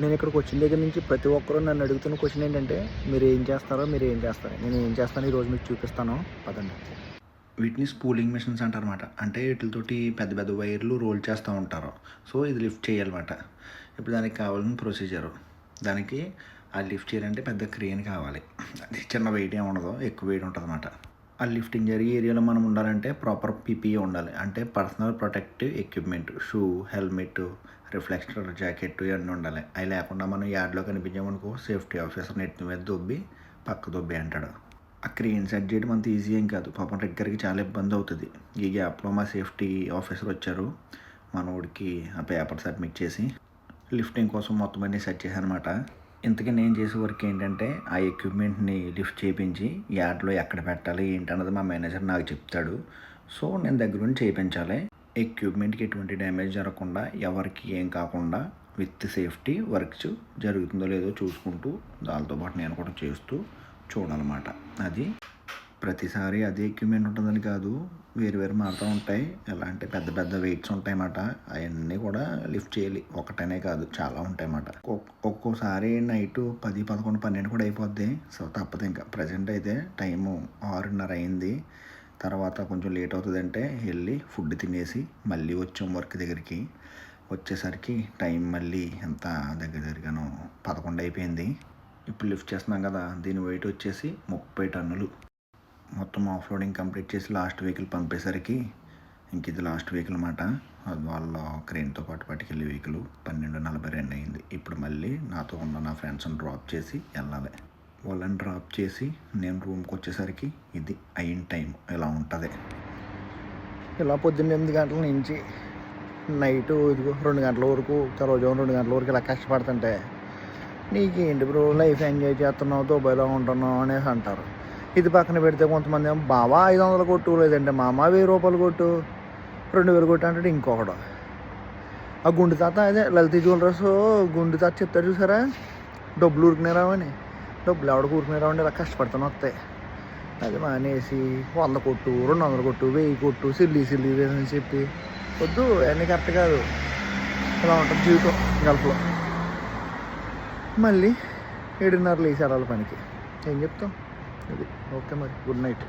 నేను ఇక్కడికి వచ్చిన దగ్గర నుంచి ప్రతి ఒక్కరూ నన్ను అడుగుతున్న క్వశ్చన్ ఏంటంటే, మీరు ఏం చేస్తారో, మీరు ఏం చేస్తారు? నేను ఏం చేస్తానో ఈరోజు మీకు చూపిస్తాను. పదండి. వీటిని స్పూలింగ్ మిషన్స్ అంటారన్నమాట. అంటే వీటితోటి పెద్ద పెద్ద వైర్లు రోల్ చేస్తూ ఉంటారు. సో ఇది లిఫ్ట్ చేయాలన్నమాట. ఇప్పుడు దానికి కావాల్సిన ప్రొసీజరు, దానికి ఆ లిఫ్ట్ చేయాలంటే పెద్ద క్రేన్ కావాలి. అది చిన్న వెయిట్ ఏమి ఉండదు, ఎక్కువ వెయిట్ ఉంటుంది అన్నమాట. ఆ లిఫ్టింగ్ జరిగే ఏరియాలో మనం ఉండాలంటే ప్రాపర్ పీపీఈ ఉండాలి. అంటే personal protective equipment, shoe, helmet, reflector jacket ఇవన్నీ ఉండాలి. అవి లేకుండా మనం యార్డ్లో కనిపించామనుకో సేఫ్టీ ఆఫీసర్ నెత్తి మీద దొబ్బి పక్క దొబ్బి అంటాడు. ఆ క్రేన్ సెట్ చేయడం అంత ఈజీ ఏం కాదు. పాపం దగ్గరికి చాలా ఇబ్బంది అవుతుంది. ఈ గ్యాప్లో మా సేఫ్టీ ఆఫీసర్ వచ్చారు. మనోడికి ఆ పేపర్ సబ్మిట్ చేసి లిఫ్టింగ్ కోసం మొత్తం అన్నీ సెట్ చేశాను అనమాట. ఇంతకీ నేను చేసే వర్క్ ఏంటంటే ఆ ఎక్విప్మెంట్ని లిఫ్ట్ చేయించి యార్డ్లో ఎక్కడ పెట్టాలి ఏంటన్నది మా మేనేజర్ నాకు చెప్తాడు. సో నేను దగ్గరుండి చేయించాలి. ఎక్విప్మెంట్కి ఎటువంటి డ్యామేజ్ జరగకుండా, ఎవరికి ఏం కాకుండా విత్ సేఫ్టీ వర్క్స్ జరుగుతుందో లేదో చూసుకుంటూ దాంతో పాటు నేను కూడా చేస్తూ చూడాలన్నమాట. అది ప్రతిసారి అదే ఎక్విప్మెంట్ ఉంటుందని కాదు, వేరు వేరు మారుతూ ఉంటాయి. ఎలా అంటే పెద్ద పెద్ద వెయిట్స్ ఉంటాయన్నమాట. అవన్నీ కూడా లిఫ్ట్ చేయాలి. ఒకటనే కాదు, చాలా ఉంటాయి అన్నమాట. ఒక్కోసారి నైట్ 10, 11, 12 కూడా అయిపోద్ది. సో తప్పదు. ఇంకా ప్రజెంట్ అయితే టైము 6:30 అయింది. తర్వాత కొంచెం లేట్ అవుతుందంటే వెళ్ళి ఫుడ్ తినేసి మళ్ళీ వచ్చాం వర్క్ దగ్గరికి. వచ్చేసరికి టైం మళ్ళీ ఎంత దగ్గరగాను 11 అయిపోయింది. ఇప్పుడు లిఫ్ట్ చేస్తున్నాం కదా, దీని వెయిట్ వచ్చేసి 30 టన్నులు. మొత్తం ఆఫ్ లోడింగ్ కంప్లీట్ చేసి లాస్ట్ వెహికల్ పంపేసరికి ఇంక ఇది లాస్ట్ వెహికల్ అన్నమాట. అది వాళ్ళ క్రెయిన్తో పాటు పట్టుకెళ్ళి వెహికల్ 12:42 అయింది. ఇప్పుడు మళ్ళీ నాతో ఉన్న నా ఫ్రెండ్స్ని డ్రాప్ చేసి వెళ్ళాలి. వాళ్ళని డ్రాప్ చేసి నేను రూమ్కి వచ్చేసరికి ఇది అయిన టైం ఇలా ఉంటుంది. ఇలా పొద్దున్న 8 గంటల నుంచి నైటు ఇదిగో 2 గంటల వరకు, తెల్లవారుజామున 2 గంటల వరకు ఇలా కష్టపడుతుంటే నీకేంటి బ్రో లైఫ్ ఎంజాయ్ చేస్తున్నావు, దుబాయ్లో ఉంటున్నావు అనేసి అంటారు. ఇది పక్కన పెడితే కొంతమంది ఏమో బావా 500 కొట్టు, లేదంటే మామ 1000 రూపాయలు కొట్టు, 2000 కొట్టు అంటాడు ఇంకొకడు. ఆ గుండు తాత అదే లలిత జ్యువెలర్స్ గుండు తాత చెప్తాడు చూసారా, డబ్బులు ఊరుకునే రావని. డబ్బులు ఎవడికి ఊరుకునే రావండి, ఇలా కష్టపడుతూనే వస్తాయి. అది మానేసి 100 కొట్టు, 200 కొట్టు, 1000 కొట్టు, సిల్లి అని చెప్పి వద్దు. అన్నీ కరెక్ట్ కాదు. ఇలా ఉంటుంది జీవితం గల్ఫ్లో. మళ్ళీ 7:30 లేచి వెళ్ళాలి పనికి. ఏం చెప్తాం. అది ఓకే మరి, గుడ్ నైట్.